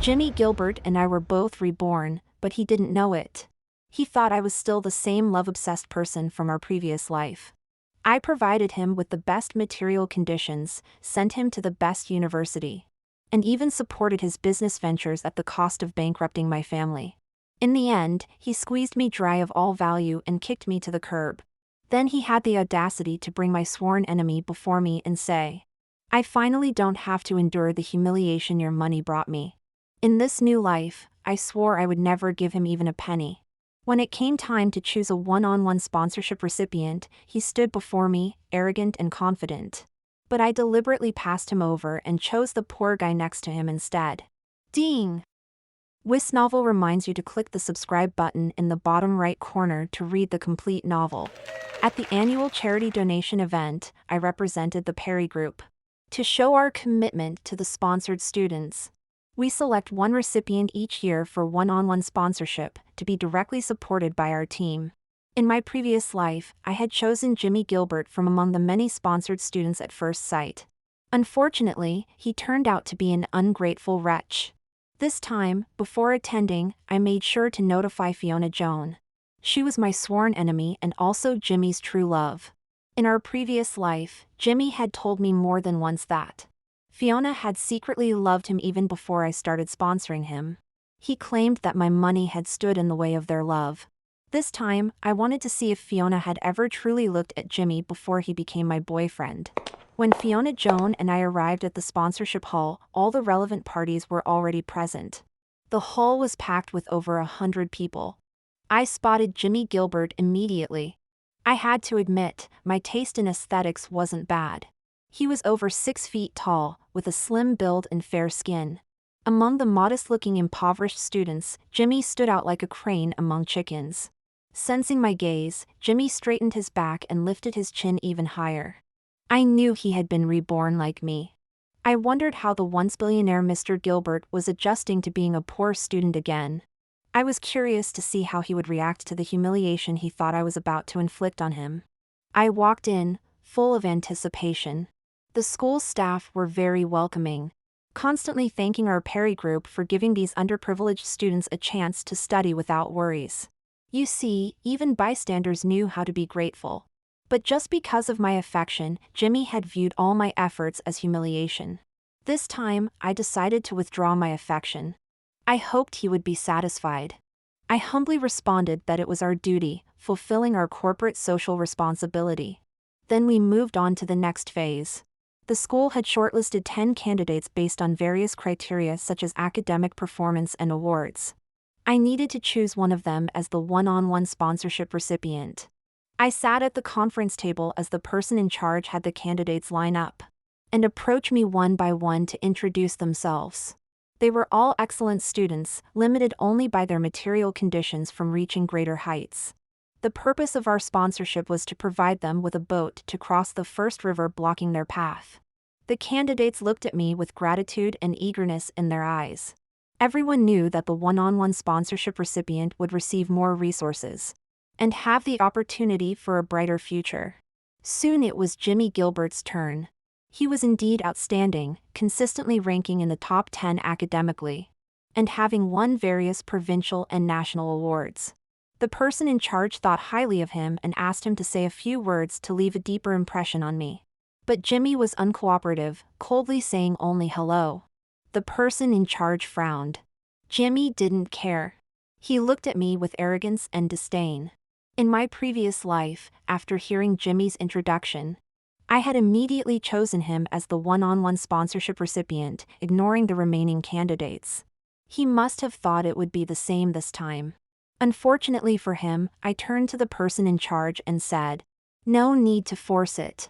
Gilbert and I were both reborn, but he didn't know it. He thought I was still the same love-obsessed person from our previous life. I provided him with the best material conditions, sent him to the best university, and even supported his business ventures at the cost of bankrupting my family. In the end, he squeezed me dry of all value and kicked me to the curb. Then he had the audacity to bring my sworn enemy before me and say, "I finally don't have to endure the humiliation your money brought me." In this new life, I swore I would never give him even a penny. When it came time to choose a one-on-one sponsorship recipient, he stood before me, arrogant and confident. But I deliberately passed him over and chose the poor guy next to him instead. Ding! This novel reminds you to click the subscribe button in the bottom right corner to read the complete novel. At the annual charity donation event, I represented the Perry Group. To show our commitment to the sponsored students, we select one recipient each year for one-on-one sponsorship to be directly supported by our team. In my previous life, I had chosen Gilbert from among the many sponsored students at first sight. Unfortunately, he turned out to be an ungrateful wretch. This time, before attending, I made sure to notify Fiona Joan. She was my sworn enemy and also Jimmy's true love. In our previous life, Jimmy had told me more than once that Fiona had secretly loved him even before I started sponsoring him. He claimed that my money had stood in the way of their love. This time, I wanted to see if Fiona had ever truly looked at Jimmy before he became my boyfriend. When Fiona Joan and I arrived at the sponsorship hall, all the relevant parties were already present. The hall was packed with over 100 people. I spotted Gilbert immediately. I had to admit, my taste in aesthetics wasn't bad. He was over 6 feet tall, with a slim build and fair skin. Among the modest-looking impoverished students, Jimmy stood out like a crane among chickens. Sensing my gaze, Jimmy straightened his back and lifted his chin even higher. I knew he had been reborn like me. I wondered how the once billionaire Mr. Gilbert was adjusting to being a poor student again. I was curious to see how he would react to the humiliation he thought I was about to inflict on him. I walked in, full of anticipation. The school staff were very welcoming, constantly thanking our Perry Group for giving these underprivileged students a chance to study without worries. You see, even bystanders knew how to be grateful. But just because of my affection, Jimmy had viewed all my efforts as humiliation. This time, I decided to withdraw my affection. I hoped he would be satisfied. I humbly responded that it was our duty, fulfilling our corporate social responsibility. Then we moved on to the next phase. The school had shortlisted 10 candidates based on various criteria such as academic performance and awards. I needed to choose one of them as the one-on-one sponsorship recipient. I sat at the conference table as the person in charge had the candidates line up and approach me one by one to introduce themselves. They were all excellent students, limited only by their material conditions from reaching greater heights. The purpose of our sponsorship was to provide them with a boat to cross the first river blocking their path. The candidates looked at me with gratitude and eagerness in their eyes. Everyone knew that the one-on-one sponsorship recipient would receive more resources and have the opportunity for a brighter future. Soon it was Gilbert's turn. He was indeed outstanding, consistently ranking in the top 10 academically, and having won various provincial and national awards. The person in charge thought highly of him and asked him to say a few words to leave a deeper impression on me. But Jimmy was uncooperative, coldly saying only hello. The person in charge frowned. Jimmy didn't care. He looked at me with arrogance and disdain. In my previous life, after hearing Jimmy's introduction, I had immediately chosen him as the one-on-one sponsorship recipient, ignoring the remaining candidates. He must have thought it would be the same this time. Unfortunately for him, I turned to the person in charge and said, "No need to force it.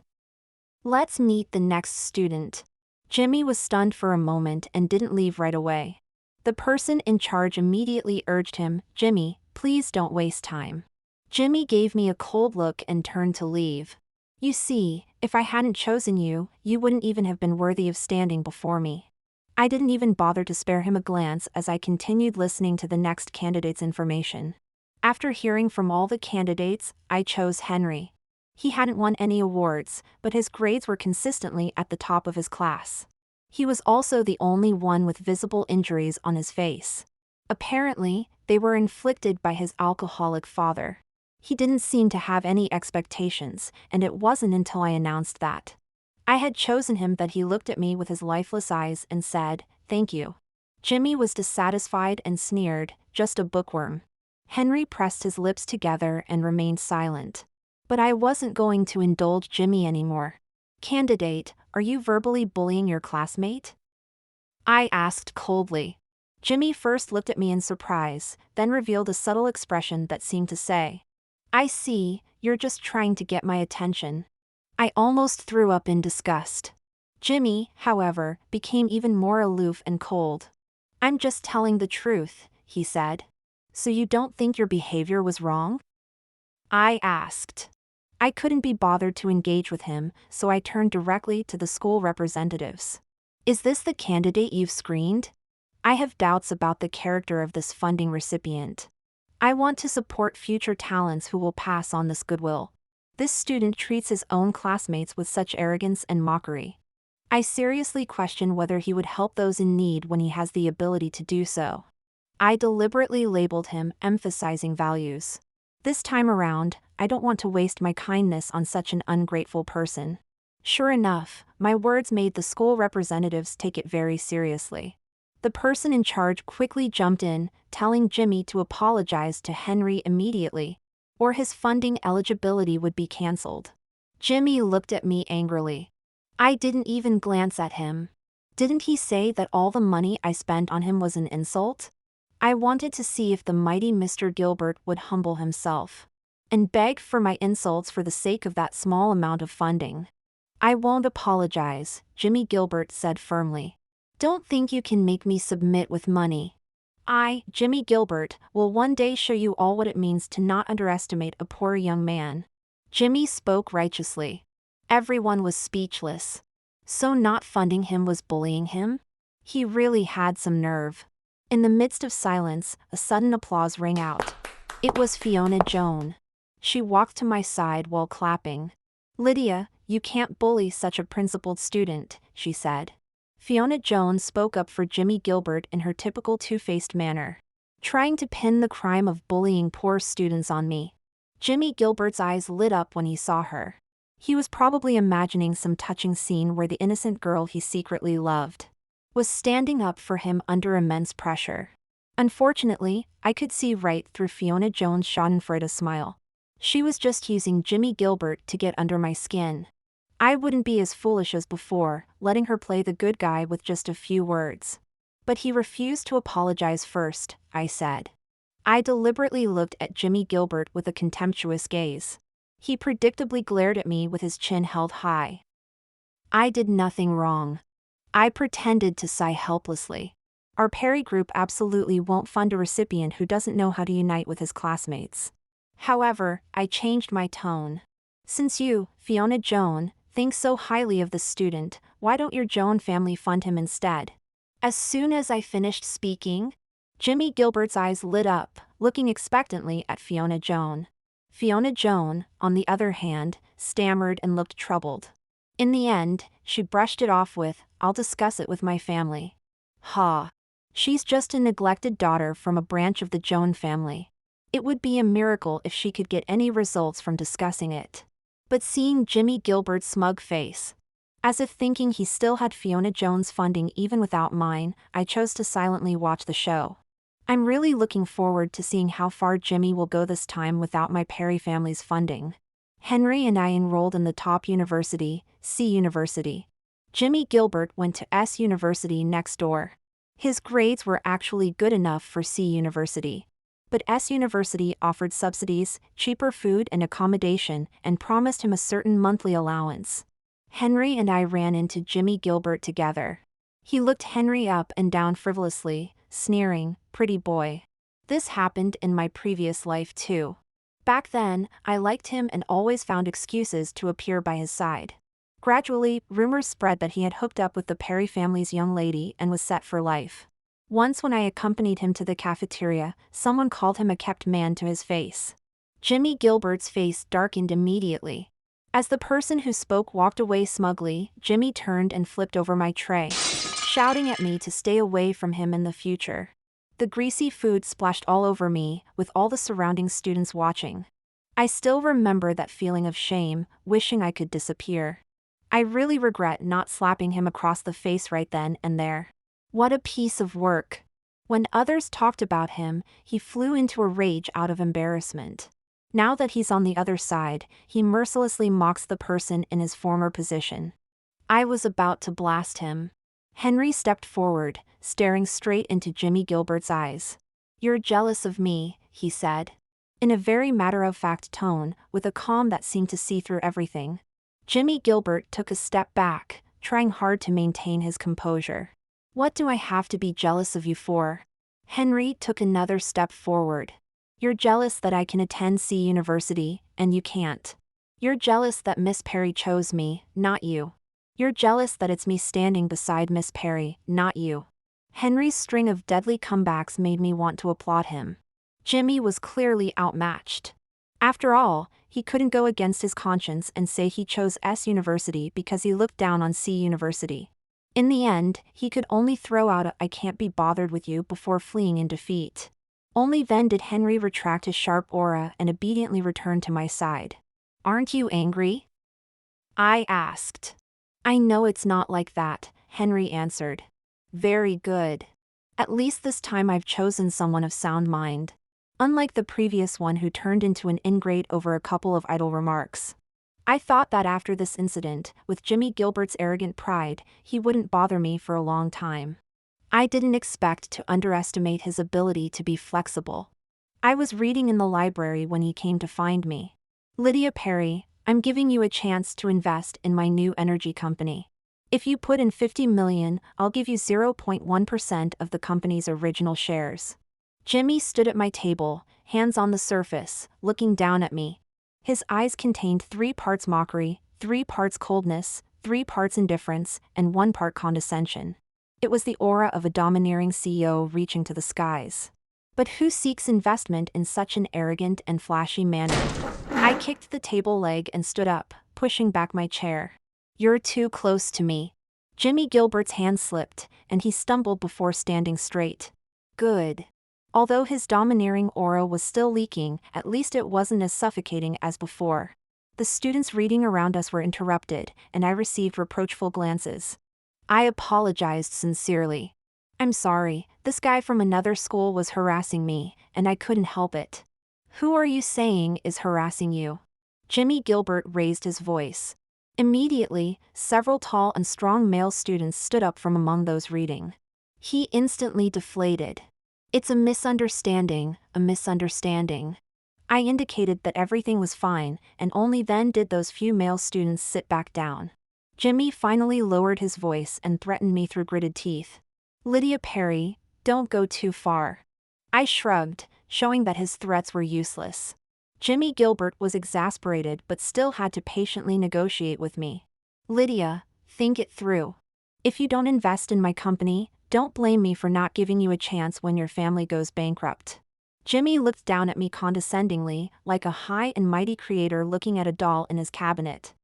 Let's meet the next student." Jimmy was stunned for a moment and didn't leave right away. The person in charge immediately urged him, "Jimmy, please don't waste time." Jimmy gave me a cold look and turned to leave. You see, if I hadn't chosen you, you wouldn't even have been worthy of standing before me. I didn't even bother to spare him a glance as I continued listening to the next candidate's information. After hearing from all the candidates, I chose Henry. He hadn't won any awards, but his grades were consistently at the top of his class. He was also the only one with visible injuries on his face. Apparently, they were inflicted by his alcoholic father. He didn't seem to have any expectations, and it wasn't until I announced that I had chosen him that he looked at me with his lifeless eyes and said, "Thank you." Jimmy was dissatisfied and sneered, "Just a bookworm." Henry pressed his lips together and remained silent. But I wasn't going to indulge Jimmy anymore. "Candidate, are you verbally bullying your classmate?" I asked coldly. Jimmy first looked at me in surprise, then revealed a subtle expression that seemed to say, "I see, you're just trying to get my attention." I almost threw up in disgust. Jimmy, however, became even more aloof and cold. "I'm just telling the truth," he said. "So you don't think your behavior was wrong?" I asked. I couldn't be bothered to engage with him, so I turned directly to the school representatives. "Is this the candidate you've screened? I have doubts about the character of this funding recipient. I want to support future talents who will pass on this goodwill. This student treats his own classmates with such arrogance and mockery. I seriously question whether he would help those in need when he has the ability to do so." I deliberately labeled him, emphasizing values. This time around, I don't want to waste my kindness on such an ungrateful person. Sure enough, my words made the school representatives take it very seriously. The person in charge quickly jumped in, telling Jimmy to apologize to Henry immediately, or his funding eligibility would be cancelled. Jimmy looked at me angrily. I didn't even glance at him. Didn't he say that all the money I spent on him was an insult? I wanted to see if the mighty Mr. Gilbert would humble himself and beg for my insults for the sake of that small amount of funding. "I won't apologize," Jimmy Gilbert said firmly. "Don't think you can make me submit with money. I, Jimmy Gilbert, will one day show you all what it means to not underestimate a poor young man." Jimmy spoke righteously. Everyone was speechless. So not funding him was bullying him? He really had some nerve. In the midst of silence, a sudden applause rang out. It was Fiona Joan. She walked to my side while clapping. "Lydia, you can't bully such a principled student," she said. Fiona Joan spoke up for Jimmy Gilbert in her typical two-faced manner, trying to pin the crime of bullying poor students on me. Jimmy Gilbert's eyes lit up when he saw her. He was probably imagining some touching scene where the innocent girl he secretly loved was standing up for him under immense pressure. Unfortunately, I could see right through Fiona Jones' schadenfreude smile. She was just using Jimmy Gilbert to get under my skin. I wouldn't be as foolish as before, letting her play the good guy with just a few words. "But he refused to apologize first," I said. I deliberately looked at Jimmy Gilbert with a contemptuous gaze. He predictably glared at me with his chin held high. I did nothing wrong. I pretended to sigh helplessly. Our Perry group absolutely won't fund a recipient who doesn't know how to unite with his classmates. However, I changed my tone. "Since you, Fiona Joan, think so highly of the student, why don't your Joan family fund him instead?" As soon as I finished speaking, Jimmy Gilbert's eyes lit up, looking expectantly at Fiona Joan. Fiona Joan, on the other hand, stammered and looked troubled. In the end, she brushed it off with, "I'll discuss it with my family." Ha! She's just a neglected daughter from a branch of the Joan family. It would be a miracle if she could get any results from discussing it. But seeing Jimmy Gilbert's smug face, as if thinking he still had Fiona Jones' funding even without mine, I chose to silently watch the show. I'm really looking forward to seeing how far Jimmy will go this time without my Perry family's funding. Henry and I enrolled in the top university, C University. Jimmy Gilbert went to S University next door. His grades were actually good enough for C University. But S University offered subsidies, cheaper food and accommodation, and promised him a certain monthly allowance. Henry and I ran into Jimmy Gilbert together. He looked Henry up and down frivolously, sneering, "Pretty boy." This happened in my previous life too. Back then, I liked him and always found excuses to appear by his side. Gradually, rumors spread that he had hooked up with the Perry family's young lady and was set for life. Once when I accompanied him to the cafeteria, someone called him a kept man to his face. Jimmy Gilbert's face darkened immediately. As the person who spoke walked away smugly, Jimmy turned and flipped over my tray, shouting at me to stay away from him in the future. The greasy food splashed all over me, with all the surrounding students watching. I still remember that feeling of shame, wishing I could disappear. I really regret not slapping him across the face right then and there. What a piece of work. When others talked about him, he flew into a rage out of embarrassment. Now that he's on the other side, he mercilessly mocks the person in his former position. I was about to blast him. Henry stepped forward, staring straight into Jimmy Gilbert's eyes. "You're jealous of me," he said, in a very matter-of-fact tone, with a calm that seemed to see through everything. Jimmy Gilbert took a step back, trying hard to maintain his composure. "What do I have to be jealous of you for?" Henry took another step forward. "You're jealous that I can attend C University, and you can't. You're jealous that Miss Perry chose me, not you. You're jealous that it's me standing beside Miss Perry, not you." Henry's string of deadly comebacks made me want to applaud him. Jimmy was clearly outmatched. After all, he couldn't go against his conscience and say he chose S University because he looked down on C University. In the end, he could only throw out a "I can't be bothered with you" before fleeing in defeat. Only then did Henry retract his sharp aura and obediently return to my side. "Aren't you angry?" I asked. "I know it's not like that," Henry answered. "Very good. At least this time I've chosen someone of sound mind. Unlike the previous one who turned into an ingrate over a couple of idle remarks. I thought that after this incident, with Jimmy Gilbert's arrogant pride, he wouldn't bother me for a long time. I didn't expect to underestimate his ability to be flexible. I was reading in the library when he came to find me. "Lydia Perry, I'm giving you a chance to invest in my new energy company. If you put in $50 million, I'll give you 0.1% of the company's original shares." Jimmy stood at my table, hands on the surface, looking down at me. His eyes contained 3 parts mockery, 3 parts coldness, 3 parts indifference, and 1 part condescension. It was the aura of a domineering CEO reaching to the skies. But who seeks investment in such an arrogant and flashy manner? I kicked the table leg and stood up, pushing back my chair. "You're too close to me." Jimmy Gilbert's hand slipped, and he stumbled before standing straight. Good. Although his domineering aura was still leaking, at least it wasn't as suffocating as before. The students reading around us were interrupted, and I received reproachful glances. I apologized sincerely. "I'm sorry, this guy from another school was harassing me, and I couldn't help it." "Who are you saying is harassing you?" Jimmy Gilbert raised his voice. Immediately, several tall and strong male students stood up from among those reading. He instantly deflated. "It's a misunderstanding, a misunderstanding." I indicated that everything was fine, and only then did those few male students sit back down. Jimmy finally lowered his voice and threatened me through gritted teeth. "Lydia Perry, don't go too far." I shrugged, showing that his threats were useless. Jimmy Gilbert was exasperated but still had to patiently negotiate with me. "Lydia, think it through. If you don't invest in my company, don't blame me for not giving you a chance when your family goes bankrupt." Jimmy looked down at me condescendingly, like a high and mighty creator looking at a doll in his cabinet.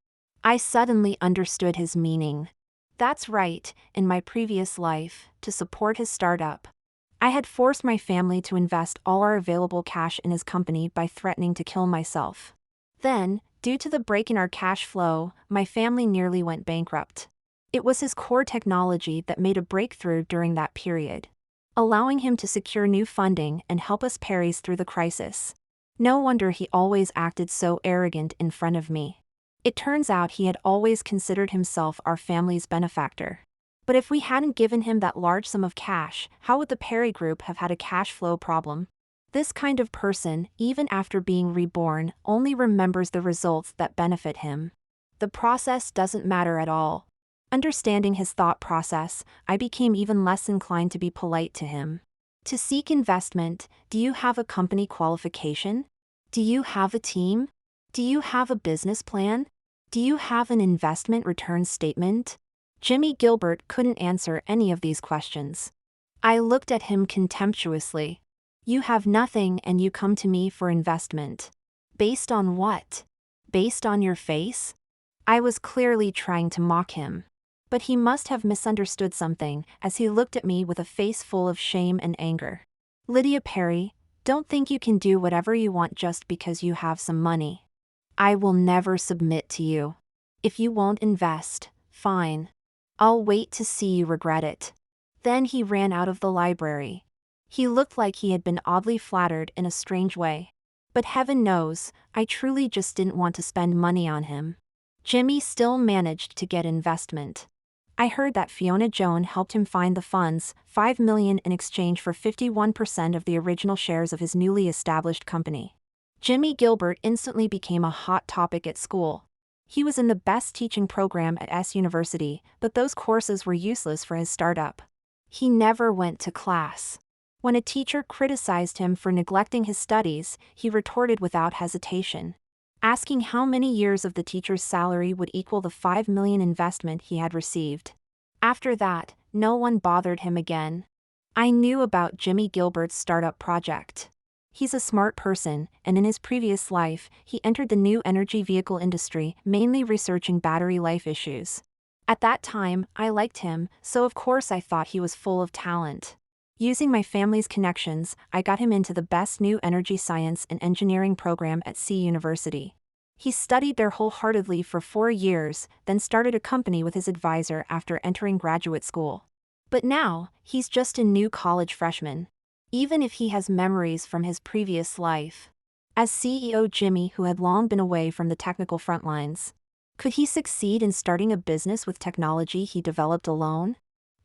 I suddenly understood his meaning. That's right, in my previous life, to support his startup, I had forced my family to invest all our available cash in his company by threatening to kill myself. Then, due to the break in our cash flow, my family nearly went bankrupt. It was his core technology that made a breakthrough during that period, allowing him to secure new funding and help us Perrys through the crisis. No wonder he always acted so arrogant in front of me. It turns out he had always considered himself our family's benefactor. But if we hadn't given him that large sum of cash, how would the Perry Group have had a cash flow problem? This kind of person, even after being reborn, only remembers the results that benefit him. The process doesn't matter at all. Understanding his thought process, I became even less inclined to be polite to him. To seek investment, do you have a company qualification? Do you have a team? Do you have a business plan? Do you have an investment return statement? Jimmy Gilbert couldn't answer any of these questions. I looked at him contemptuously. You have nothing and you come to me for investment. Based on what? Based on your face? I was clearly trying to mock him. But he must have misunderstood something, as he looked at me with a face full of shame and anger. Lydia Perry, don't think you can do whatever you want just because you have some money. I will never submit to you. If you won't invest, fine. I'll wait to see you regret it. Then he ran out of the library. He looked like he had been oddly flattered in a strange way. But heaven knows, I truly just didn't want to spend money on him. Jimmy still managed to get investment. I heard that Fiona Joan helped him find the funds, $5 million in exchange for 51% of the original shares of his newly established company. Jimmy Gilbert instantly became a hot topic at school. He was in the best teaching program at S University, but those courses were useless for his startup. He never went to class. When a teacher criticized him for neglecting his studies, he retorted without hesitation, asking how many years of the teacher's salary would equal the $5 million investment he had received. After that, no one bothered him again. I knew about Jimmy Gilbert's startup project. He's a smart person, and in his previous life, he entered the new energy vehicle industry, mainly researching battery life issues. At that time, I liked him, so of course I thought he was full of talent. Using my family's connections, I got him into the best new energy science and engineering program at C University. He studied there wholeheartedly for 4 years, then started a company with his advisor after entering graduate school. But now, he's just a new college freshman. Even if he has memories from his previous life. As CEO Jimmy, who had long been away from the technical front lines, could he succeed in starting a business with technology he developed alone?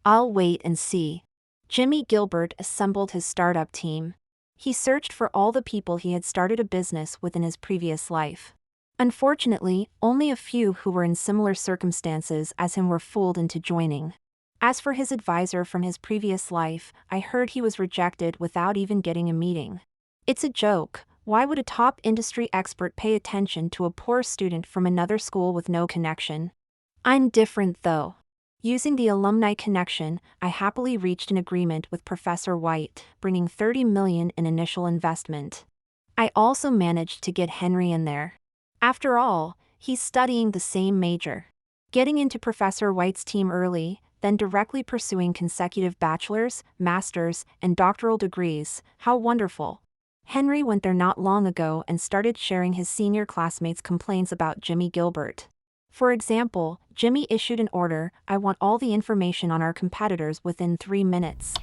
I'll wait and see. Jimmy Gilbert assembled his startup team. He searched for all the people he had started a business with in his previous life. Unfortunately, only a few who were in similar circumstances as him were fooled into joining. As for his advisor from his previous life, I heard he was rejected without even getting a meeting. It's a joke. Why would a top industry expert pay attention to a poor student from another school with no connection? I'm different though. Using the alumni connection, I happily reached an agreement with Professor White, bringing $30 million in initial investment. I also managed to get Henry in there. After all, he's studying the same major. Getting into Professor White's team early, then directly pursuing consecutive bachelor's, master's, and doctoral degrees, how wonderful. Henry went there not long ago and started sharing his senior classmates' complaints about Jimmy Gilbert. For example, Jimmy issued an order, "I want all the information on our competitors within 3 minutes."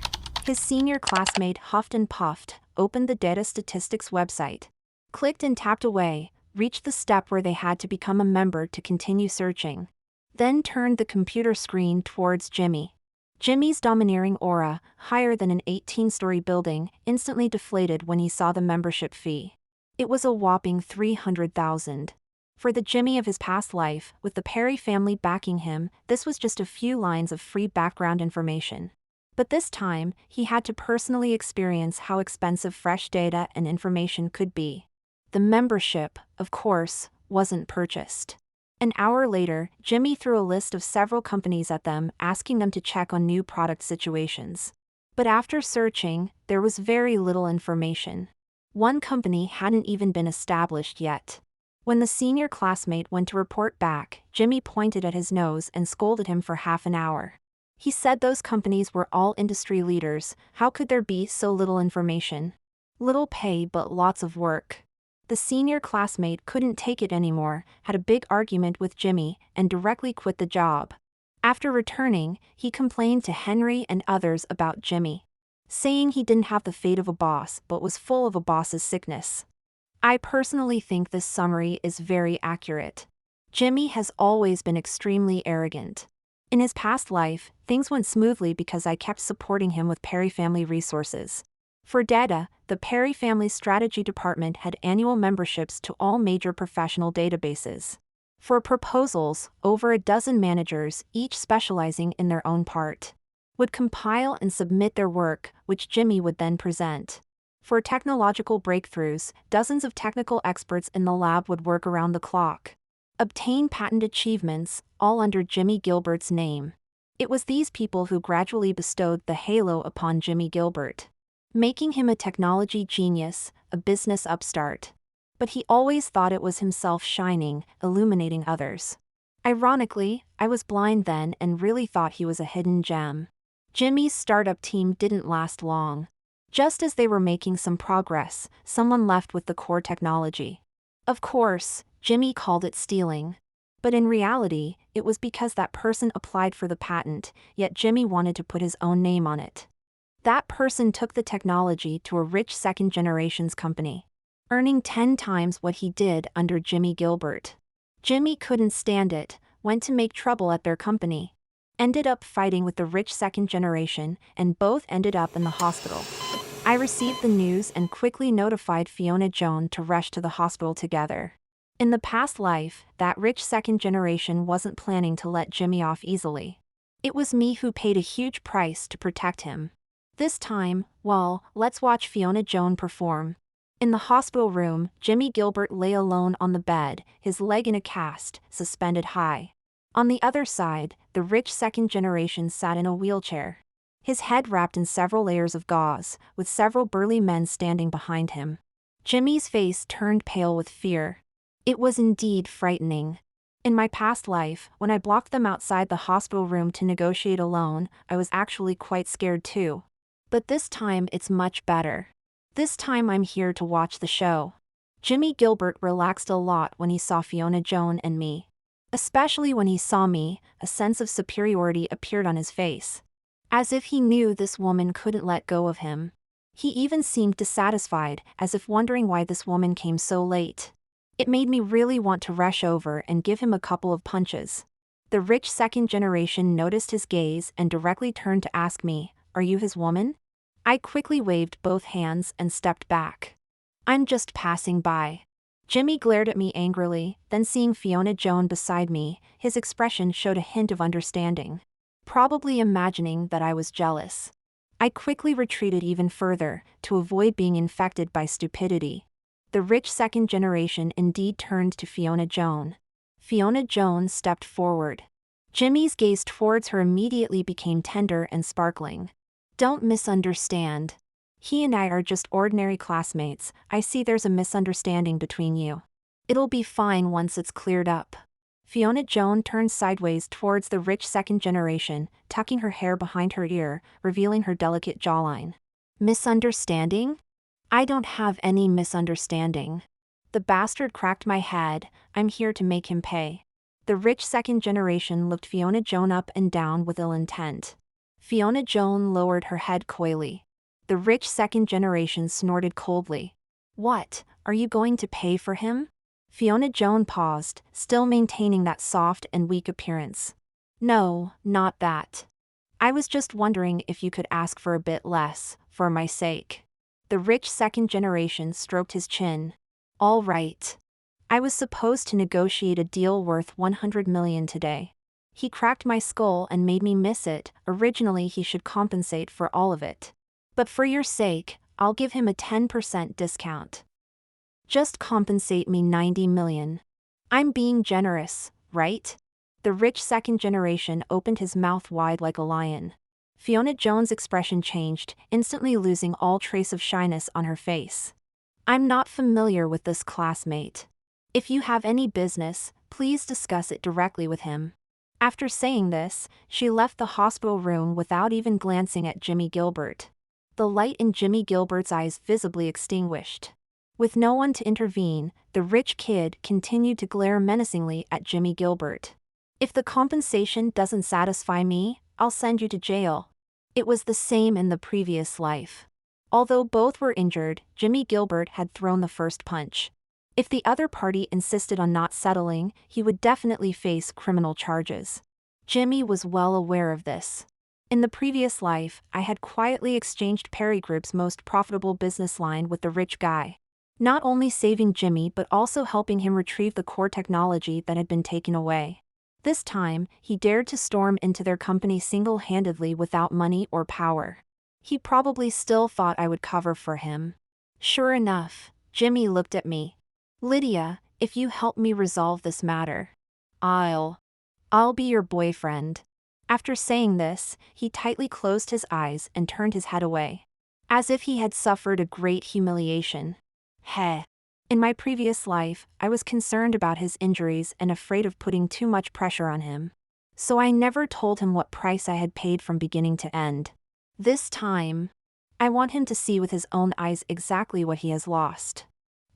His senior classmate huffed and puffed, opened the data statistics website, clicked and tapped away, reached the step where they had to become a member to continue searching. Then turned the computer screen towards Jimmy. Jimmy's domineering aura, higher than an 18-story building, instantly deflated when he saw the membership fee. It was a whopping $300,000. For the Jimmy of his past life, with the Perry family backing him, this was just a few lines of free background information. But this time, he had to personally experience how expensive fresh data and information could be. The membership, of course, wasn't purchased. An hour later, Jimmy threw a list of several companies at them, asking them to check on new product situations. But after searching, there was very little information. One company hadn't even been established yet. When the senior classmate went to report back, Jimmy pointed at his nose and scolded him for half an hour. He said those companies were all industry leaders. How could there be so little information? Little pay but lots of work. The senior classmate couldn't take it anymore, had a big argument with Jimmy, and directly quit the job. After returning, he complained to Henry and others about Jimmy, saying he didn't have the fate of a boss but was full of a boss's sickness. I personally think this summary is very accurate. Jimmy has always been extremely arrogant. In his past life, things went smoothly because I kept supporting him with Perry family resources. For data, the Perry family strategy department had annual memberships to all major professional databases. For proposals, over a dozen managers, each specializing in their own part, would compile and submit their work, which Jimmy would then present. For technological breakthroughs, dozens of technical experts in the lab would work around the clock. Obtain patent achievements, all under Jimmy Gilbert's name. It was these people who gradually bestowed the halo upon Jimmy Gilbert, making him a technology genius, a business upstart. But he always thought it was himself shining, illuminating others. Ironically, I was blind then and really thought he was a hidden gem. Jimmy's startup team didn't last long. Just as they were making some progress, someone left with the core technology. Of course, Jimmy called it stealing. But in reality, it was because that person applied for the patent, yet Jimmy wanted to put his own name on it. That person took the technology to a rich second-generations company, earning 10 times what he did under Jimmy Gilbert. Jimmy couldn't stand it, went to make trouble at their company. Ended up fighting with the rich second generation, and both ended up in the hospital. I received the news and quickly notified Fiona Joan to rush to the hospital together. In the past life, that rich second generation wasn't planning to let Jimmy off easily. It was me who paid a huge price to protect him. This time, well, let's watch Fiona Joan perform. In the hospital room, Jimmy Gilbert lay alone on the bed, his leg in a cast, suspended high. On the other side, the rich second generation sat in a wheelchair. His head wrapped in several layers of gauze, with several burly men standing behind him. Jimmy's face turned pale with fear. It was indeed frightening. In my past life, when I blocked them outside the hospital room to negotiate alone, I was actually quite scared too. But this time it's much better. This time I'm here to watch the show. Jimmy Gilbert relaxed a lot when he saw Fiona Joan and me. Especially when he saw me, a sense of superiority appeared on his face. As if he knew this woman couldn't let go of him. He even seemed dissatisfied, as if wondering why this woman came so late. It made me really want to rush over and give him a couple of punches. The rich second generation noticed his gaze and directly turned to ask me, "Are you his woman?" I quickly waved both hands and stepped back. "I'm just passing by." Jimmy glared at me angrily, then seeing Fiona Joan beside me, his expression showed a hint of understanding. Probably imagining that I was jealous. I quickly retreated even further, to avoid being infected by stupidity. The rich second generation indeed turned to Fiona Joan. Fiona Joan stepped forward. Jimmy's gaze towards her immediately became tender and sparkling. "Don't misunderstand. He and I are just ordinary classmates. I see there's a misunderstanding between you. It'll be fine once it's cleared up." Fiona Joan turned sideways towards the rich second generation, tucking her hair behind her ear, revealing her delicate jawline. "Misunderstanding? I don't have any misunderstanding. The bastard cracked my head. I'm here to make him pay." The rich second generation looked Fiona Joan up and down with ill intent. Fiona Joan lowered her head coyly. The rich second generation snorted coldly. "What, are you going to pay for him?" Fiona Joan paused, still maintaining that soft and weak appearance. "No, not that. I was just wondering if you could ask for a bit less, for my sake." The rich second generation stroked his chin. "All right. I was supposed to negotiate a deal worth 100 million today. He cracked my skull and made me miss it. Originally he should compensate for all of it. But for your sake, I'll give him a 10% discount. Just compensate me 90 million. I'm being generous, right?" The rich second generation opened his mouth wide like a lion. Fiona Joan's expression changed, instantly losing all trace of shyness on her face. "I'm not familiar with this classmate. If you have any business, please discuss it directly with him." After saying this, she left the hospital room without even glancing at Jimmy Gilbert. The light in Jimmy Gilbert's eyes visibly extinguished. With no one to intervene, the rich kid continued to glare menacingly at Jimmy Gilbert. "If the compensation doesn't satisfy me, I'll send you to jail." It was the same in the previous life. Although both were injured, Jimmy Gilbert had thrown the first punch. If the other party insisted on not settling, he would definitely face criminal charges. Jimmy was well aware of this. In the previous life, I had quietly exchanged Perry Group's most profitable business line with the rich guy. Not only saving Jimmy but also helping him retrieve the core technology that had been taken away. This time, he dared to storm into their company single-handedly without money or power. He probably still thought I would cover for him. Sure enough, Jimmy looked at me. "Lydia, if you help me resolve this matter, I'll be your boyfriend." After saying this, he tightly closed his eyes and turned his head away. As if he had suffered a great humiliation. Heh. In my previous life, I was concerned about his injuries and afraid of putting too much pressure on him. So I never told him what price I had paid from beginning to end. This time, I want him to see with his own eyes exactly what he has lost.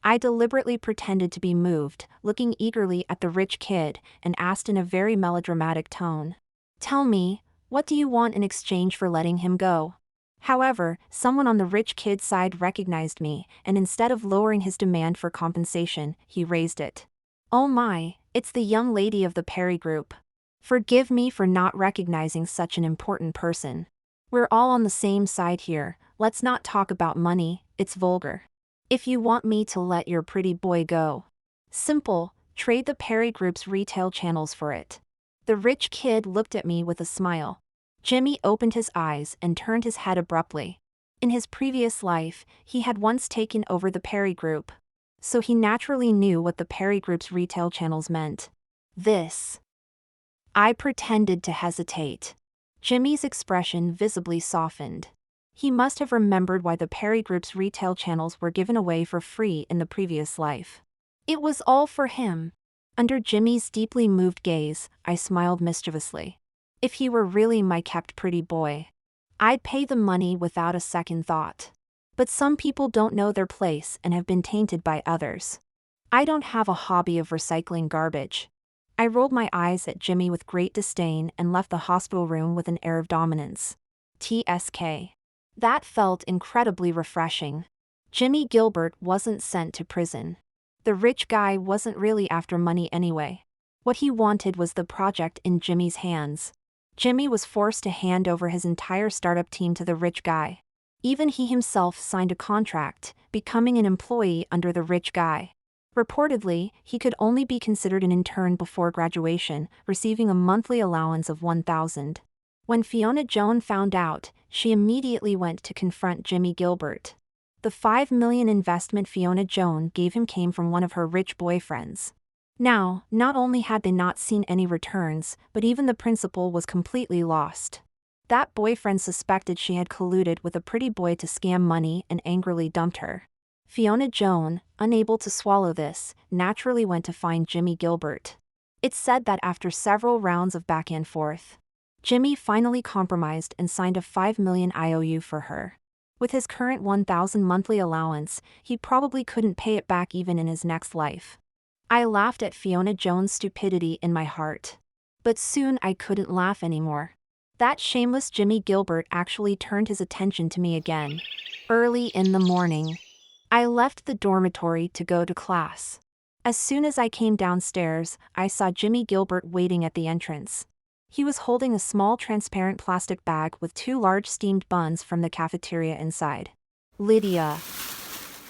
I deliberately pretended to be moved, looking eagerly at the rich kid, and asked in a very melodramatic tone, "Tell me, what do you want in exchange for letting him go?" However, someone on the rich kid's side recognized me, and instead of lowering his demand for compensation, he raised it. "Oh my, it's the young lady of the Perry Group. Forgive me for not recognizing such an important person. We're all on the same side here, let's not talk about money, it's vulgar. If you want me to let your pretty boy go, simple, trade the Perry Group's retail channels for it." The rich kid looked at me with a smile. Jimmy opened his eyes and turned his head abruptly. In his previous life, he had once taken over the Perry Group, so he naturally knew what the Perry Group's retail channels meant. This. I pretended to hesitate. Jimmy's expression visibly softened. He must have remembered why the Perry Group's retail channels were given away for free in the previous life. It was all for him. Under Jimmy's deeply moved gaze, I smiled mischievously. If he were really my kept pretty boy, I'd pay the money without a second thought. But some people don't know their place and have been tainted by others. I don't have a hobby of recycling garbage. I rolled my eyes at Jimmy with great disdain and left the hospital room with an air of dominance. TSK. That felt incredibly refreshing. Jimmy Gilbert wasn't sent to prison. The rich guy wasn't really after money anyway. What he wanted was the project in Jimmy's hands. Jimmy was forced to hand over his entire startup team to the rich guy. Even he himself signed a contract, becoming an employee under the rich guy. Reportedly, he could only be considered an intern before graduation, receiving a monthly allowance of $1,000. When Fiona Joan found out, she immediately went to confront Jimmy Gilbert. The $5 million investment Fiona Joan gave him came from one of her rich boyfriends. Now, not only had they not seen any returns, but even the principal was completely lost. That boyfriend suspected she had colluded with a pretty boy to scam money and angrily dumped her. Fiona Joan, unable to swallow this, naturally went to find Jimmy Gilbert. It's said that after several rounds of back and forth, Jimmy finally compromised and signed a $5 million IOU for her. With his current $1,000 monthly allowance, he probably couldn't pay it back even in his next life. I laughed at Fiona Joan's stupidity in my heart. But soon I couldn't laugh anymore. That shameless Jimmy Gilbert actually turned his attention to me again. Early in the morning, I left the dormitory to go to class. As soon as I came downstairs, I saw Jimmy Gilbert waiting at the entrance. He was holding a small transparent plastic bag with 2 large steamed buns from the cafeteria inside. "Lydia."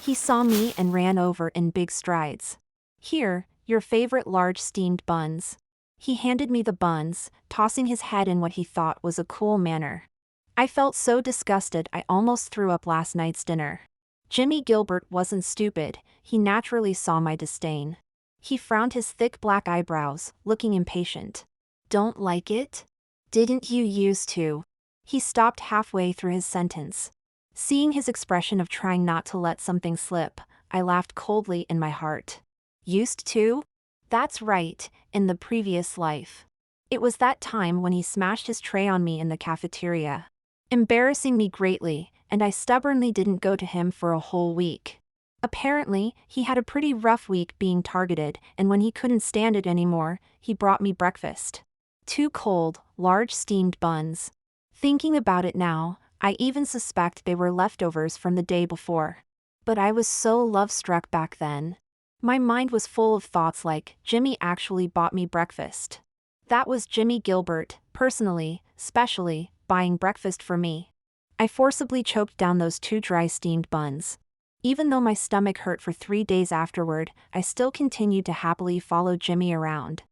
He saw me and ran over in big strides. "Here, your favorite large steamed buns." He handed me the buns, tossing his head in what he thought was a cool manner. I felt so disgusted I almost threw up last night's dinner. Jimmy Gilbert wasn't stupid, he naturally saw my disdain. He frowned his thick black eyebrows, looking impatient. "Don't like it? Didn't you used to?" He stopped halfway through his sentence. Seeing his expression of trying not to let something slip, I laughed coldly in my heart. "Used to? That's right, in the previous life." It was that time when he smashed his tray on me in the cafeteria, embarrassing me greatly, and I stubbornly didn't go to him for a whole week. Apparently, he had a pretty rough week being targeted, and when he couldn't stand it anymore, he brought me breakfast. 2 cold, large steamed buns. Thinking about it now, I even suspect they were leftovers from the day before. But I was so love-struck back then. My mind was full of thoughts like, Jimmy actually bought me breakfast. That was Jimmy Gilbert, personally, specially, buying breakfast for me. I forcibly choked down those 2 dry steamed buns. Even though my stomach hurt for 3 days afterward, I still continued to happily follow Jimmy around.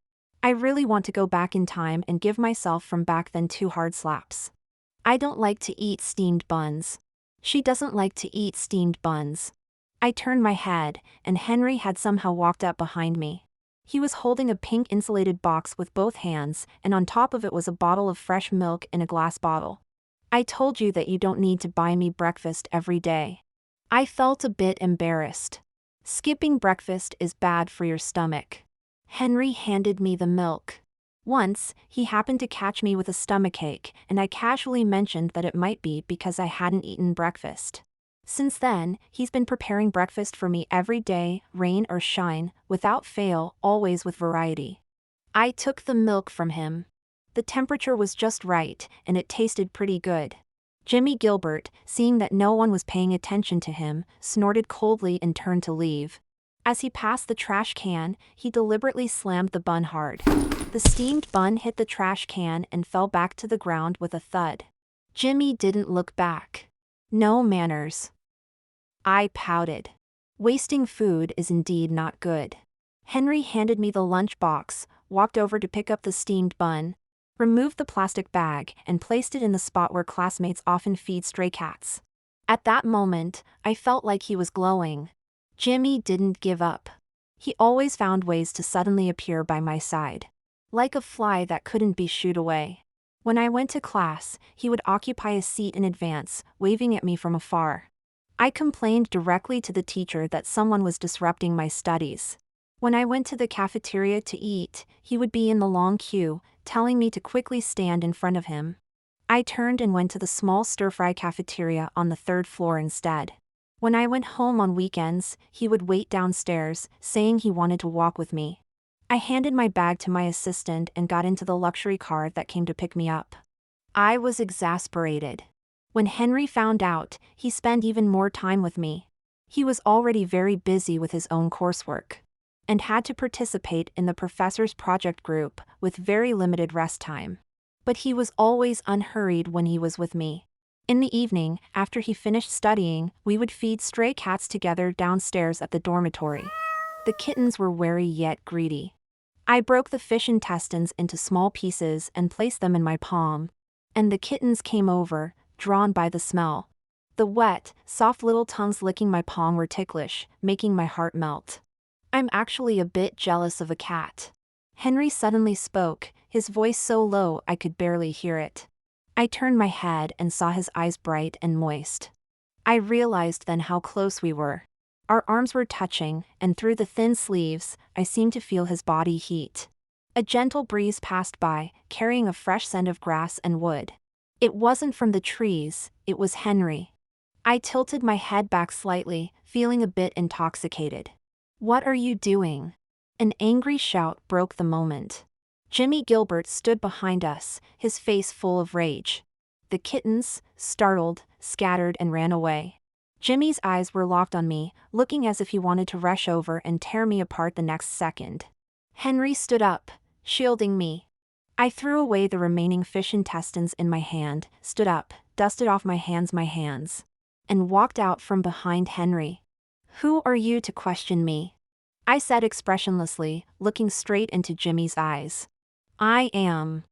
I really want to go back in time and give myself from back then 2 hard slaps. I don't like to eat steamed buns. She doesn't like to eat steamed buns. I turned my head, and Henry had somehow walked up behind me. He was holding a pink insulated box with both hands, and on top of it was a bottle of fresh milk in a glass bottle. "I told you that you don't need to buy me breakfast every day." I felt a bit embarrassed. Skipping breakfast is bad for your stomach. Henry handed me the milk. Once, he happened to catch me with a stomachache, and I casually mentioned that it might be because I hadn't eaten breakfast. Since then, he's been preparing breakfast for me every day, rain or shine, without fail, always with variety. I took the milk from him. The temperature was just right, and it tasted pretty good. Jimmy Gilbert, seeing that no one was paying attention to him, snorted coldly and turned to leave. As he passed the trash can, he deliberately slammed the bun hard. The steamed bun hit the trash can and fell back to the ground with a thud. Jimmy didn't look back. No manners. I pouted. Wasting food is indeed not good. Henry handed me the lunch box, walked over to pick up the steamed bun, removed the plastic bag, and placed it in the spot where classmates often feed stray cats. At that moment, I felt like he was glowing. Jimmy didn't give up. He always found ways to suddenly appear by my side. Like a fly that couldn't be shooed away. When I went to class, he would occupy a seat in advance, waving at me from afar. I complained directly to the teacher that someone was disrupting my studies. When I went to the cafeteria to eat, he would be in the long queue, telling me to quickly stand in front of him. I turned and went to the small stir-fry cafeteria on the 3rd floor instead. When I went home on weekends, he would wait downstairs, saying he wanted to walk with me. I handed my bag to my assistant and got into the luxury car that came to pick me up. I was exasperated. When Henry found out, he spent even more time with me. He was already very busy with his own coursework, and had to participate in the professor's project group with very limited rest time. But he was always unhurried when he was with me. In the evening, after he finished studying, we would feed stray cats together downstairs at the dormitory. The kittens were wary yet greedy. I broke the fish intestines into small pieces and placed them in my palm. And the kittens came over, drawn by the smell. The wet, soft little tongues licking my palm were ticklish, making my heart melt. I'm actually a bit jealous of a cat. Henry suddenly spoke, his voice so low I could barely hear it. I turned my head and saw his eyes bright and moist. I realized then how close we were. Our arms were touching, and through the thin sleeves, I seemed to feel his body heat. A gentle breeze passed by, carrying a fresh scent of grass and wood. It wasn't from the trees, it was Henry. I tilted my head back slightly, feeling a bit intoxicated. "What are you doing?" An angry shout broke the moment. Jimmy Gilbert stood behind us, his face full of rage. The kittens, startled, scattered and ran away. Jimmy's eyes were locked on me, looking as if he wanted to rush over and tear me apart the next second. Henry stood up, shielding me. I threw away the remaining fish intestines in my hand, stood up, dusted off my hands, and walked out from behind Henry. "Who are you to question me?" I said expressionlessly, looking straight into Jimmy's eyes. I am.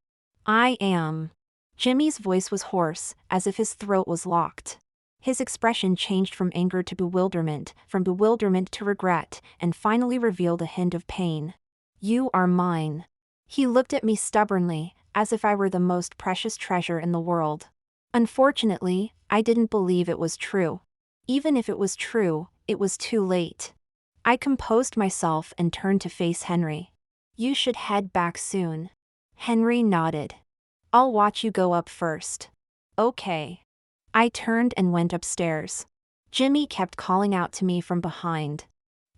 Jimmy's voice was hoarse, as if his throat was locked. His expression changed from anger to bewilderment, from bewilderment to regret, and finally revealed a hint of pain. "You are mine." He looked at me stubbornly, as if I were the most precious treasure in the world. Unfortunately, I didn't believe it was true. Even if it was true, it was too late. I composed myself and turned to face Henry. "You should head back soon." Henry nodded. "I'll watch you go up first." "Okay." I turned and went upstairs. Jimmy kept calling out to me from behind.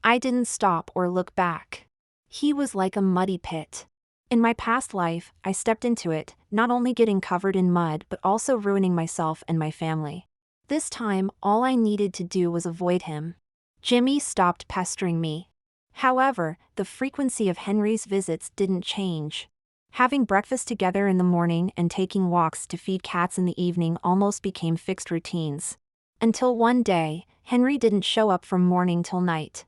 I didn't stop or look back. He was like a muddy pit. In my past life, I stepped into it, not only getting covered in mud but also ruining myself and my family. This time, all I needed to do was avoid him. Jimmy stopped pestering me. However, the frequency of Henry's visits didn't change. Having breakfast together in the morning and taking walks to feed cats in the evening almost became fixed routines. Until one day, Henry didn't show up from morning till night.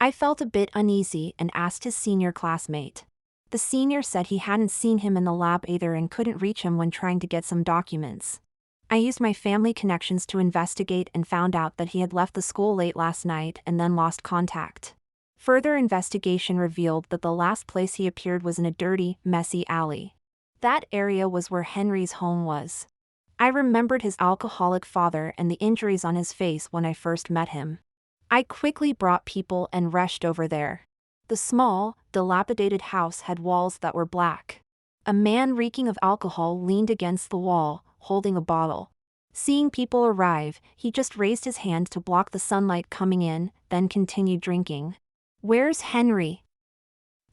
I felt a bit uneasy and asked his senior classmate. The senior said he hadn't seen him in the lab either and couldn't reach him when trying to get some documents. I used my family connections to investigate and found out that he had left the school late last night and then lost contact. Further investigation revealed that the last place he appeared was in a dirty, messy alley. That area was where Henry's home was. I remembered his alcoholic father and the injuries on his face when I first met him. I quickly brought people and rushed over there. The small, dilapidated house had walls that were black. A man reeking of alcohol leaned against the wall, holding a bottle. Seeing people arrive, he just raised his hand to block the sunlight coming in, then continued drinking. "Where's Henry?"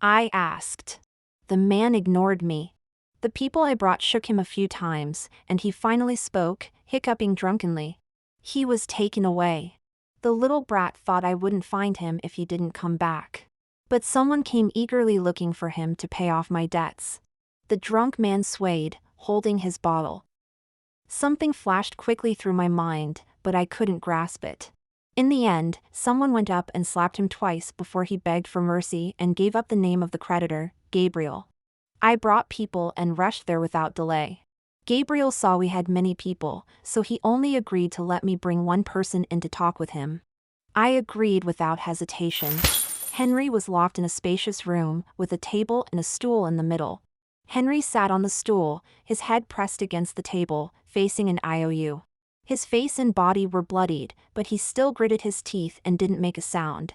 I asked. The man ignored me. The people I brought shook him a few times, and he finally spoke, hiccuping drunkenly. He was taken away. The little brat thought I wouldn't find him if he didn't come back. But someone came eagerly looking for him to pay off my debts. The drunk man swayed, holding his bottle. Something flashed quickly through my mind, but I couldn't grasp it. In the end, someone went up and slapped him twice before he begged for mercy and gave up the name of the creditor, Gabriel. I brought people and rushed there without delay. Gabriel saw we had many people, so he only agreed to let me bring one person in to talk with him. I agreed without hesitation. Henry was locked in a spacious room, with a table and a stool in the middle. Henry sat on the stool, his head pressed against the table, facing an IOU. His face and body were bloodied, but he still gritted his teeth and didn't make a sound.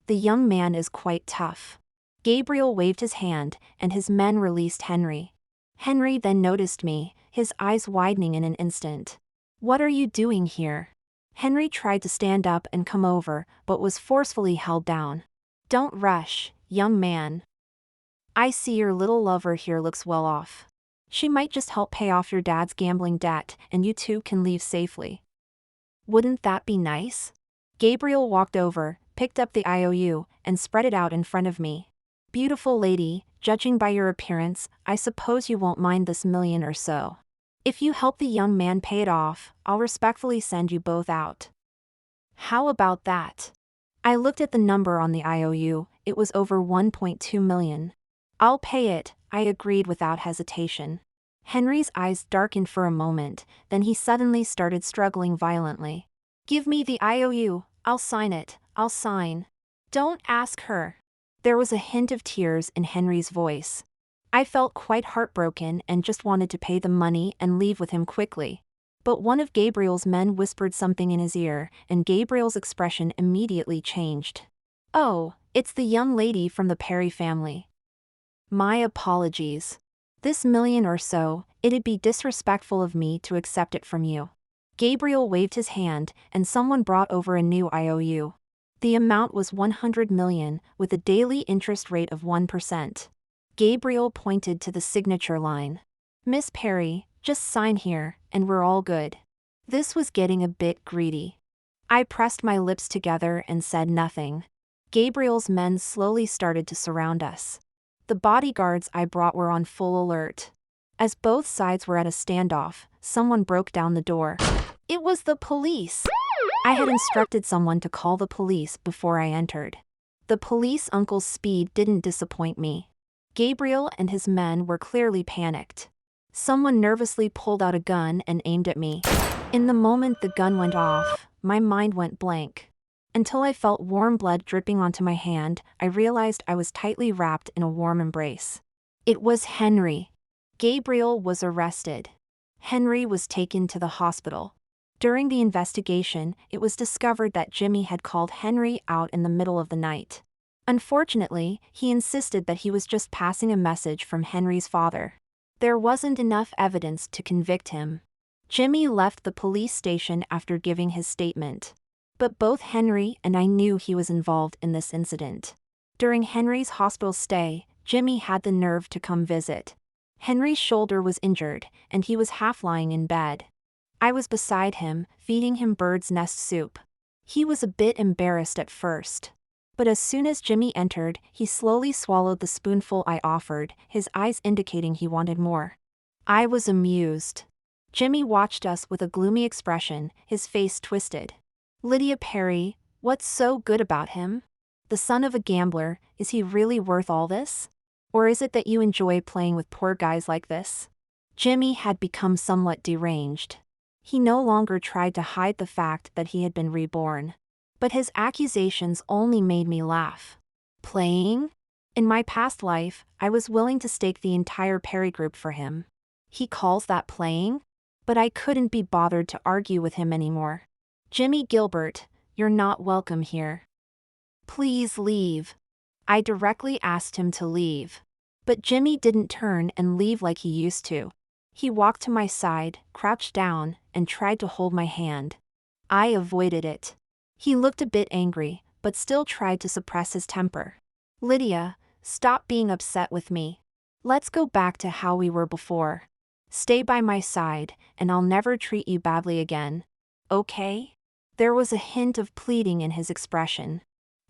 The young man is quite tough. Gabriel waved his hand, and his men released Henry. Henry then noticed me, his eyes widening in an instant. "What are you doing here?" Henry tried to stand up and come over, but was forcefully held down. "Don't rush, young man. I see your little lover here looks well off. She might just help pay off your dad's gambling debt, and you two can leave safely. Wouldn't that be nice?" Gabriel walked over, picked up the IOU, and spread it out in front of me. "Beautiful lady, judging by your appearance, I suppose you won't mind this million or so. If you help the young man pay it off, I'll respectfully send you both out." "How about that?" I looked at the number on the IOU, it was over 1.2 million. "I'll pay it," I agreed without hesitation. Henry's eyes darkened for a moment, then he suddenly started struggling violently. "Give me the IOU, I'll sign it, I'll sign." "Don't ask her." There was a hint of tears in Henry's voice. I felt quite heartbroken and just wanted to pay the money and leave with him quickly. But one of Gabriel's men whispered something in his ear, and Gabriel's expression immediately changed. "Oh, it's the young lady from the Perry family. My apologies. This million or so, it'd be disrespectful of me to accept it from you." Gabriel waved his hand, and someone brought over a new IOU. The amount was 100 million, with a daily interest rate of 1%. Gabriel pointed to the signature line. "Miss Perry, just sign here, and we're all good." This was getting a bit greedy. I pressed my lips together and said nothing. Gabriel's men slowly started to surround us. The bodyguards I brought were on full alert. As both sides were at a standoff, someone broke down the door. It was the police! I had instructed someone to call the police before I entered. The police uncle's speed didn't disappoint me. Gabriel and his men were clearly panicked. Someone nervously pulled out a gun and aimed at me. In the moment the gun went off, my mind went blank. Until I felt warm blood dripping onto my hand, I realized I was tightly wrapped in a warm embrace. It was Henry. Gabriel was arrested. Henry was taken to the hospital. During the investigation, it was discovered that Jimmy had called Henry out in the middle of the night. Unfortunately, he insisted that he was just passing a message from Henry's father. There wasn't enough evidence to convict him. Jimmy left the police station after giving his statement. But both Henry and I knew he was involved in this incident. During Henry's hospital stay, Jimmy had the nerve to come visit. Henry's shoulder was injured, and he was half lying in bed. I was beside him, feeding him bird's nest soup. He was a bit embarrassed at first. But as soon as Jimmy entered, he slowly swallowed the spoonful I offered, his eyes indicating he wanted more. I was amused. Jimmy watched us with a gloomy expression, his face twisted. "Lydia Perry, what's so good about him? The son of a gambler, is he really worth all this? Or is it that you enjoy playing with poor guys like this?" Jimmy had become somewhat deranged. He no longer tried to hide the fact that he had been reborn. But his accusations only made me laugh. Playing? In my past life, I was willing to stake the entire Perry group for him. He calls that playing? But I couldn't be bothered to argue with him anymore. "Jimmy Gilbert, You're not welcome here. Please leave. I directly asked him to leave. But Jimmy didn't turn and leave like he used to. He walked to my side, crouched down, and tried to hold my hand. I avoided it. He looked a bit angry, but still tried to suppress his temper. Lydia, stop being upset with me. Let's go back to how we were before. Stay by my side, and I'll never treat you badly again. Okay? There was a hint of pleading in his expression.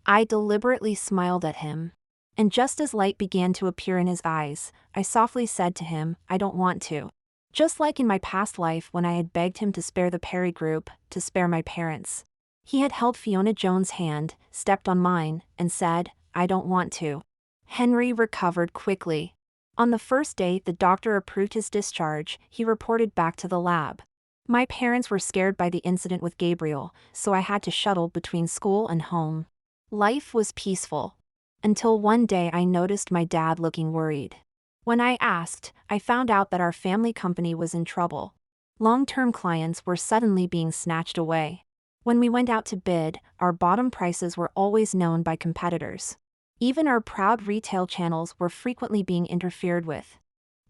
I deliberately smiled at him. And just as light began to appear in his eyes, I softly said to him, I don't want to. Just like in my past life when I had begged him to spare the Perry group, to spare my parents. He had held Fiona Jones' hand, stepped on mine, and said, I don't want to. Henry recovered quickly. On the first day the doctor approved his discharge, he reported back to the lab. My parents were scared by the incident with Gabriel, so I had to shuttle between school and home. Life was peaceful. Until one day I noticed my dad looking worried. When I asked, I found out that our family company was in trouble. Long-term clients were suddenly being snatched away. When we went out to bid, our bottom prices were always known by competitors. Even our proud retail channels were frequently being interfered with.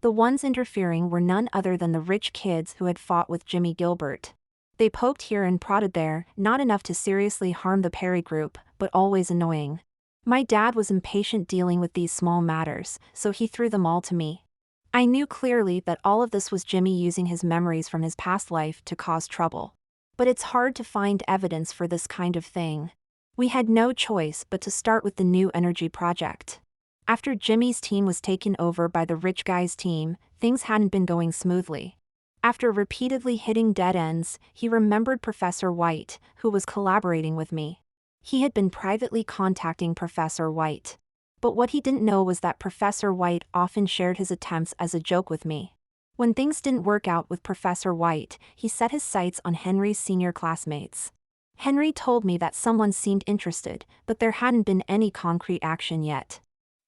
The ones interfering were none other than the rich kids who had fought with Jimmy Gilbert. They poked here and prodded there, not enough to seriously harm the Perry group, but always annoying. My dad was impatient dealing with these small matters, so he threw them all to me. I knew clearly that all of this was Jimmy using his memories from his past life to cause trouble. But it's hard to find evidence for this kind of thing. We had no choice but to start with the new energy project. After Jimmy's team was taken over by the rich guy's team, things hadn't been going smoothly. After repeatedly hitting dead ends, he remembered Professor White, who was collaborating with me. He had been privately contacting Professor White. But what he didn't know was that Professor White often shared his attempts as a joke with me. When things didn't work out with Professor White, he set his sights on Henry's senior classmates. Henry told me that someone seemed interested, but there hadn't been any concrete action yet.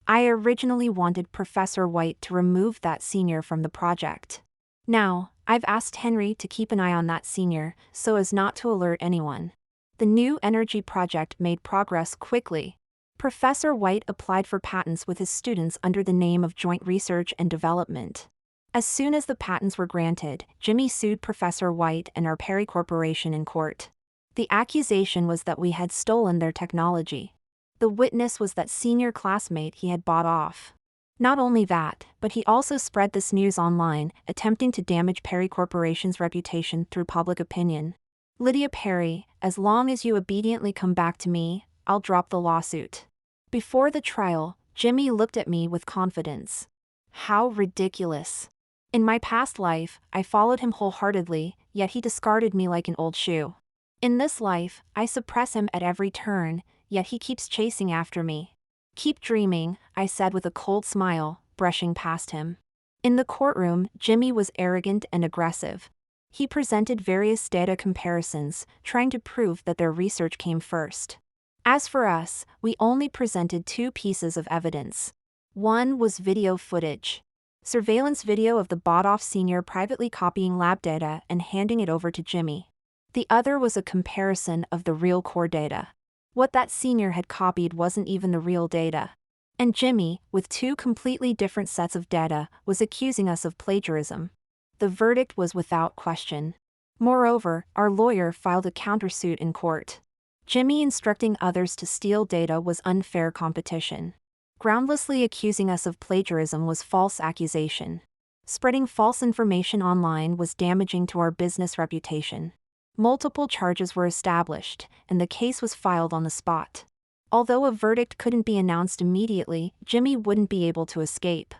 I originally wanted Professor White to remove that senior from the project. Now, I've asked Henry to keep an eye on that senior, so as not to alert anyone. The new energy project made progress quickly. Professor White applied for patents with his students under the name of Joint Research and Development. As soon as the patents were granted, Jimmy sued Professor White and our Perry Corporation in court. The accusation was that we had stolen their technology. The witness was that senior classmate he had bought off. Not only that, but he also spread this news online, attempting to damage Perry Corporation's reputation through public opinion. Lydia Perry, as long as you obediently come back to me, I'll drop the lawsuit. Before the trial, Jimmy looked at me with confidence. How ridiculous. In my past life, I followed him wholeheartedly, yet he discarded me like an old shoe. In this life, I suppress him at every turn, yet he keeps chasing after me. Keep dreaming, I said with a cold smile, brushing past him. In the courtroom, Jimmy was arrogant and aggressive. He presented various data comparisons, trying to prove that their research came first. As for us, we only presented two pieces of evidence. One was video footage. Surveillance video of the bought-off senior privately copying lab data and handing it over to Jimmy. The other was a comparison of the real core data. What that senior had copied wasn't even the real data. And Jimmy, with two completely different sets of data, was accusing us of plagiarism. The verdict was without question. Moreover, our lawyer filed a countersuit in court. Jimmy instructing others to steal data was unfair competition. Groundlessly accusing us of plagiarism was false accusation. Spreading false information online was damaging to our business reputation. Multiple charges were established, and the case was filed on the spot. Although a verdict couldn't be announced immediately, Jimmy wouldn't be able to escape.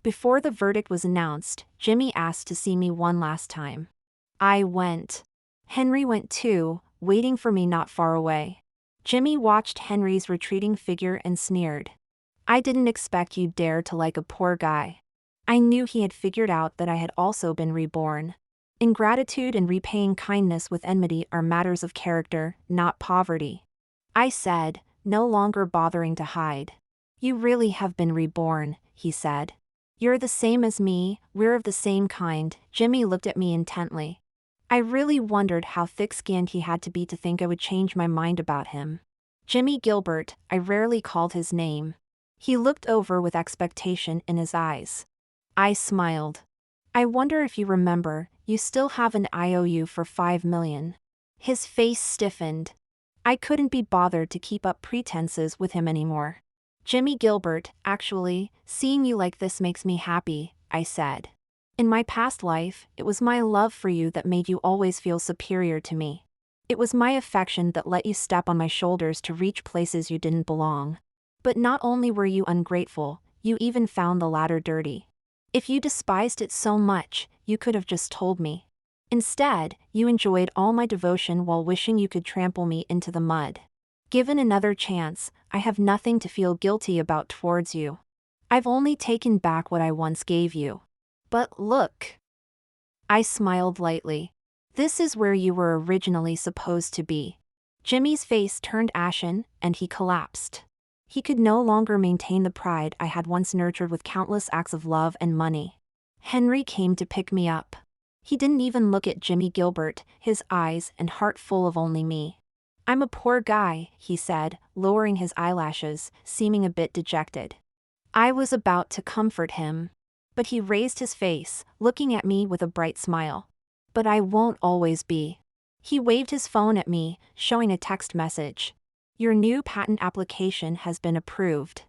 Before the verdict was announced, Jimmy asked to see me one last time. I went. Henry went too, waiting for me not far away. Jimmy watched Henry's retreating figure and sneered. I didn't expect you'd dare to like a poor guy. I knew he had figured out that I had also been reborn. Ingratitude and repaying kindness with enmity are matters of character, not poverty. I said, no longer bothering to hide. You really have been reborn, he said. You're the same as me, we're of the same kind. Jimmy looked at me intently. I really wondered how thick-skinned he had to be to think I would change my mind about him. Jimmy Gilbert, I rarely called his name. He looked over with expectation in his eyes. I smiled. I wonder if you remember, you still have an IOU for $5 million. His face stiffened. I couldn't be bothered to keep up pretenses with him anymore. Jimmy Gilbert, actually, seeing you like this makes me happy, I said. In my past life, it was my love for you that made you always feel superior to me. It was my affection that let you step on my shoulders to reach places you didn't belong. But not only were you ungrateful, you even found the ladder dirty. If you despised it so much, you could have just told me. Instead, you enjoyed all my devotion while wishing you could trample me into the mud. Given another chance, I have nothing to feel guilty about towards you. I've only taken back what I once gave you. But look. I smiled lightly. This is where you were originally supposed to be. Jimmy's face turned ashen, and he collapsed. He could no longer maintain the pride I had once nurtured with countless acts of love and money. Henry came to pick me up. He didn't even look at Jimmy Gilbert, his eyes and heart full of only me. I'm a poor guy, he said, lowering his eyelashes, seeming a bit dejected. I was about to comfort him. But he raised his face, looking at me with a bright smile. But I won't always be. He waved his phone at me, showing a text message. Your new patent application has been approved.